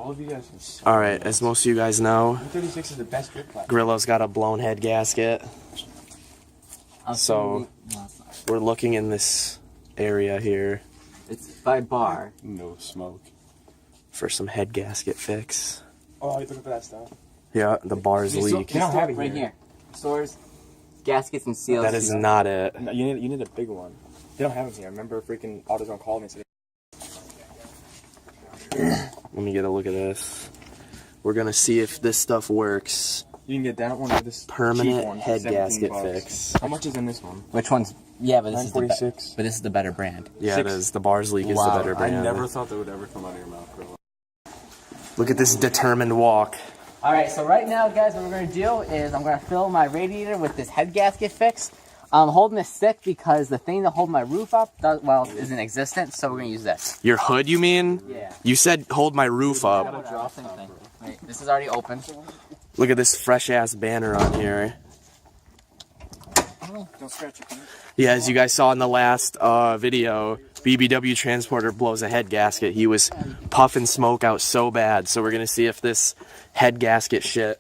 All of you guys All right, as most of you guys know, 36 is the best grip class. Grillo's got a blown head gasket. So we're looking in this area here. It's by bar. No smoke. For some head gasket fix. Oh, you're looking for that stuff? Yeah, the bars leak. They don't have it right here. here. Stores, gaskets, and seals. That is not it. No, you need a big one. They don't have it here. Remember, freaking AutoZone called me and said. Let me get a look at this. We're gonna see if this stuff works. You can get that one or this Permanent cheap one for head 17 gasket bucks. fix. How much is in this one? Which one's? Yeah, but this is the 946. but this is the better brand. Yeah, it is. The bars leak is the better brand. I never thought that would ever come out of your mouth, bro. Look at this determined walk. All right, so right now, guys, what we're gonna do is I'm gonna fill my radiator with this head gasket fix. I'm holding this stick because the thing that holds my roof up isn't existent, so we're gonna use this. Your hood, you mean? Yeah. You said hold my roof up. Wait, this is already open. Look at this fresh ass banner on here. Don't scratch your feet. Yeah, as you guys saw in the last video, BBW Transporter blows a head gasket. He was puffing smoke out so bad, so we're gonna see if this head gasket shit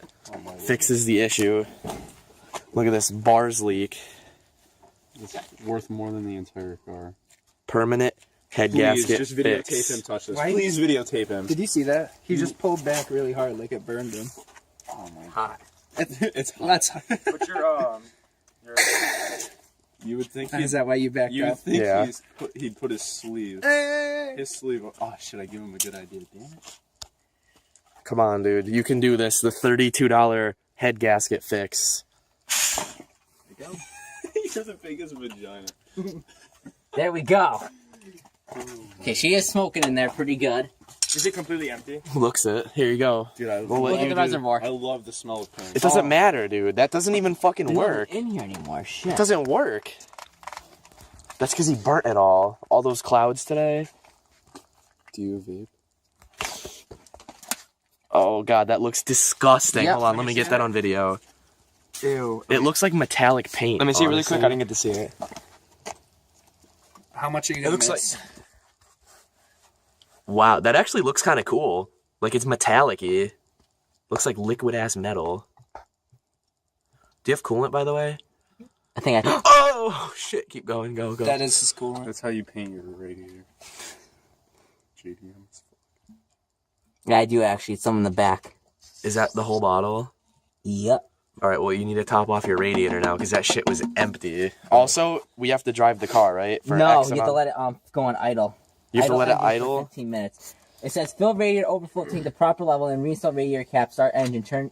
fixes the issue. Look at this bars leak. It's worth more than the entire car. Permanent head Please, gasket just videotape fix. him touch this. Why- Please videotape him. Did you see that? He just pulled back really hard, like it burned him. Oh my god. Hot. It's hot. That's hot. But your you would think Is that why you backed you would up? think Yeah. he'd put his sleeve. His sleeve. Oh, should I give him a good idea? Damn it. Come on, dude. You can do this. The $32 head gasket fix. There you go. He doesn't think his vagina. There we go. Okay, she is smoking in there pretty good. Is it completely empty? Looks it. Here you go. Dude, I We'll let Look at you the do- reservoir. I love the smell of paint. It doesn't matter, dude. That doesn't even fucking It's not work. in here anymore. Shit. It doesn't work. That's because he burnt it all. All those clouds today. Do you vape? Oh, God, that looks disgusting. Yep. Hold on, let me get that on video. Ew. It looks like metallic paint. Let me see it really honestly. quick. I didn't get to see it. How much are you It gonna looks miss? like. Wow, that actually looks kind of cool. Like, it's metallic-y. Looks like liquid-ass metal. Do you have coolant, by the way? I think I. Oh, shit. Keep going. Go. That is cool. That's how you paint your radiator. JDM. Yeah, I do actually. It's some in the back. Is that the whole bottle? Yep. All right, well, you need to top off your radiator now because that shit was empty. Also, we have to drive the car, right? For No, X you have to amount- let it go on idle. You have to let it engine for idle? 15 minutes. It says fill radiator overflow tank the proper level and reinstall radiator cap. Start engine. Turn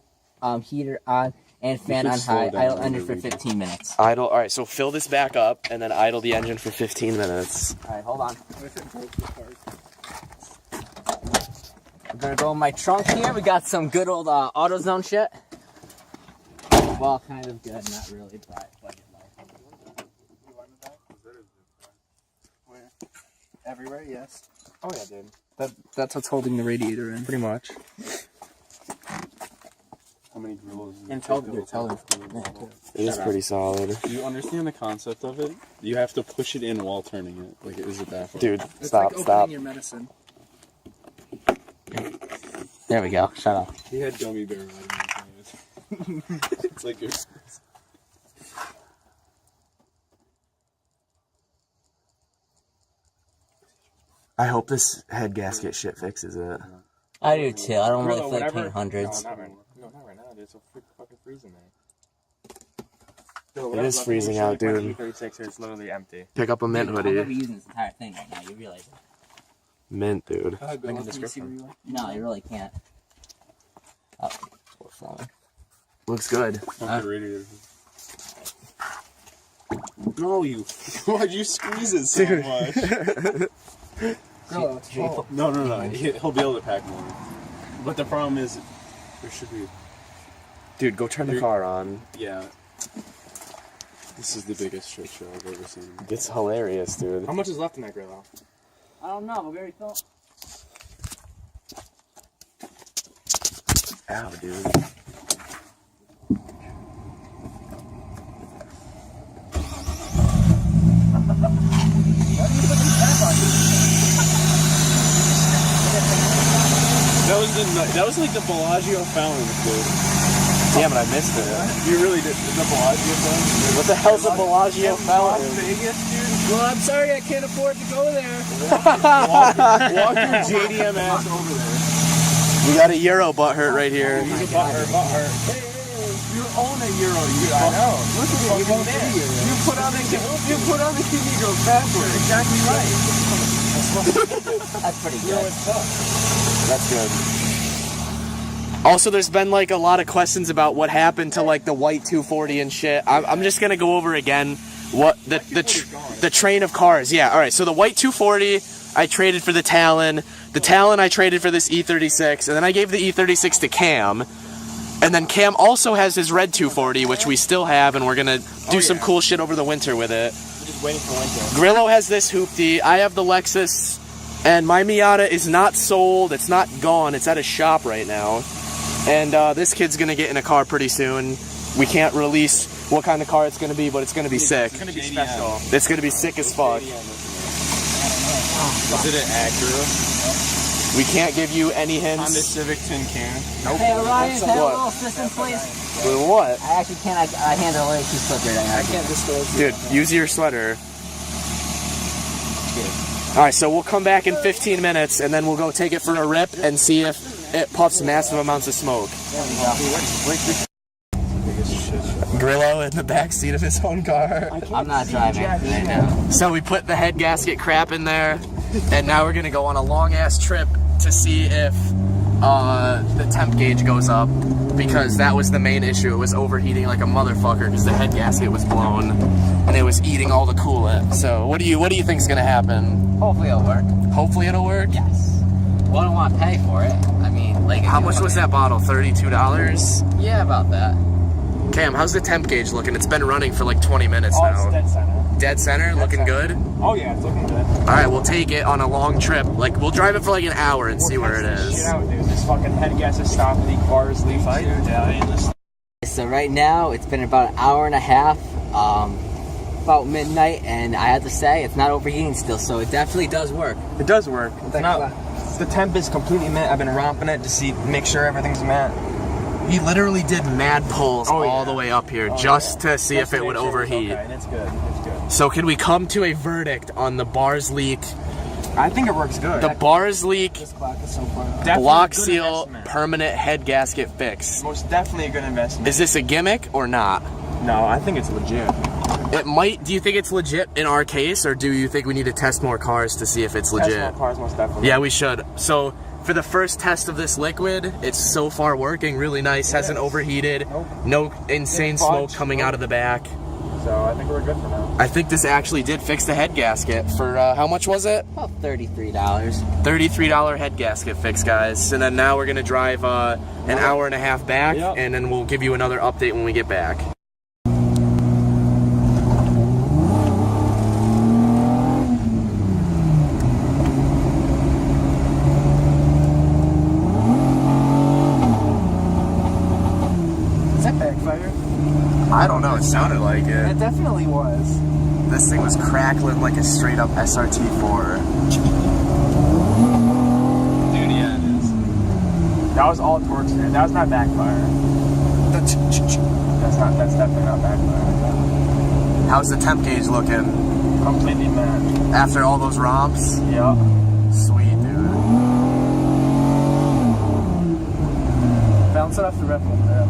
heater on and fan could on slow high. down Idle when engine you're for reading. 15 minutes. Idle. All right, so fill this back up and then idle the engine for 15 minutes. All right, hold on. I'm gonna go in my trunk here. We got some good old AutoZone shit. Well, kind of good, not really, but budget life. Where? Everywhere, yes. Oh yeah, dude. That's what's holding the radiator in. Pretty much. How many grills? And tell them. It is pretty solid. Do you understand the concept of it? You have to push it in while turning it. Like, is it that? Dude, It's stop. like opening your medicine. There we go. Shut up. He had gummy bear vitamins. It's like your. I hope this head gasket shit fixes it. I do too. I don't really Grillo, feel like whenever- paying hundreds. No, not right now, dude. It's so fucking freezing there. It is freezing out, dude. 36, it's literally empty. Pick up a mint I'm gonna be hoodie. using this entire thing right now. You realize it? Mint, dude. Link in description. No, you really can't. Oh, we're flowing. Looks good. Pump the radiator. No, you. Why'd you squeeze it so much? No, it's full. No. He'll be able to pack more. But the problem is, there should be. Dude, go turn the car on. Yeah. This is the biggest shit show I've ever seen. It's hilarious, dude. How much is left in that grill? I don't know, but very cool. Ow, dude. No, That was like the Bellagio fountain, dude. Damn it, I missed it. You really did the Bellagio fountain. What the hell's a Bellagio fountain? Vegas, dude. Well, I'm sorry, I can't afford to go there. Walk your JDM ass over there. We got a Euro butthurt right here. He's a butthurt. Hey, you own a Euro. I know. Look at it. You put on the TV girl password. Exactly right. That's pretty good. That's good. Also, there's been like a lot of questions about what happened to like the white 240 and shit. I'm just gonna go over again what the train of cars. Yeah, all right. So the white 240 I traded for the Talon. The Talon I traded for this E36, and then I gave the E36 to Cam. And then Cam also has his red 240, which we still have, and we're gonna do some cool shit over the winter with it. We're just waiting for winter. Grillo has this hoopty. I have the Lexus, and my Miata is not sold. It's not gone. It's at a shop right now. And this kid's gonna get in a car pretty soon. We can't release what kind of car it's gonna be, but it's gonna be sick. It's gonna be special. It's gonna be sick as fuck. Is it an Acura? We can't give you any Honda hints. Civic tin can. Nope. Hey, Orion, can I have a What? little assistance, please? With what? I actually can't. I handle it too slippery right now. I can't disclose. Dude, use your sweater. Alright, so we'll come back in 15 minutes, and then we'll go take it for a rip and see if it puffs massive amounts of smoke. Grillo in the back seat of his own car. I'm not driving right now. So we put the head gasket crap in there, and now we're gonna go on a long ass trip to see if the temp gauge goes up, because that was the main issue. It was overheating like a motherfucker because the head gasket was blown and it was eating all the coolant. So what do you think's gonna happen? Hopefully it'll work. Hopefully it'll work. Yes. Well, I don't want to pay for it. I mean, like. How much was that bottle? $32? Yeah, about that. Cam, how's the temp gauge looking? It's been running for like 20 minutes Oh, now. it's dead center. Dead center, looking good? Oh yeah, it's looking good. Alright, we'll take it on a long trip. Like, we'll drive it for like an hour and see where it is. Shit out, dude. This fucking head gas is stopped. Leak bars, leak fight. So right now it's been about an hour and a half, about midnight, and I have to say it's not overheating still, so it definitely does work. It does work. It's not. The temp is completely met. I've been romping it to make sure everything's met. He literally did mad pulls Oh, all yeah. the way up here Oh, just yeah. to see if it would overheat. Okay, and it's good. It's good. So can we come to a verdict on the bars leak? I think it works good. The bars leak, Definitely block a good seal, investment. permanent head gasket fix. Most definitely a good investment. Is this a gimmick or not? No, I think it's legit. It might. Do you think it's legit in our case, or do you think we need to test more cars to see if it's legit? Test more cars, most definitely. Yeah, we should. So for the first test of this liquid, it's so far working really nice. Hasn't overheated. Nope. No insane Didn't smoke budge. coming out of the back. So I think we're good for now. I think this actually did fix the head gasket for how much was it? About $33. $33 head gasket fix, guys. And then now we're gonna drive an hour and a half back, Yep. and then we'll give you another update when we get back. Is that backfire? I don't know. It sounded like it. It definitely was. This thing was crackling like a straight up SRT4. Dude, yeah, it is. That was all torque. That was not backfire. That's definitely not backfire. How's the temp gauge looking Completely mad. after all those romps? Yep. Sweet, dude. Bounce it off the rip over there.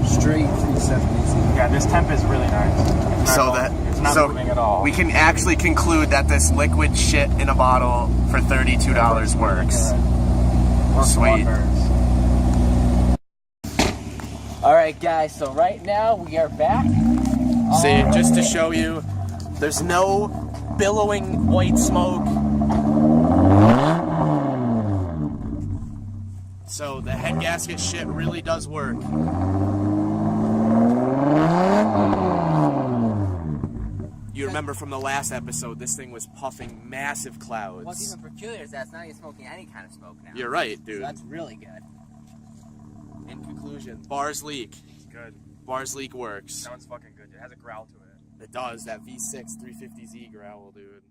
Straight 370s. Yeah, this temp is really nice. It's not it's not moving at all. we can actually conclude that this liquid shit in a bottle for $32 works. Sweet. Alright guys, so right now we are back. See, just to show you, there's no billowing white smoke. So the head gasket shit really does work. You're remember from the last episode, this thing was puffing massive clouds. What's even peculiar is that it's not even smoking any kind of smoke now. You're right, dude. So that's really good. In conclusion, bars leak. Good. Bars leak works. Sounds fucking good, dude. It has a growl to it. It does, that V6 350Z growl, dude.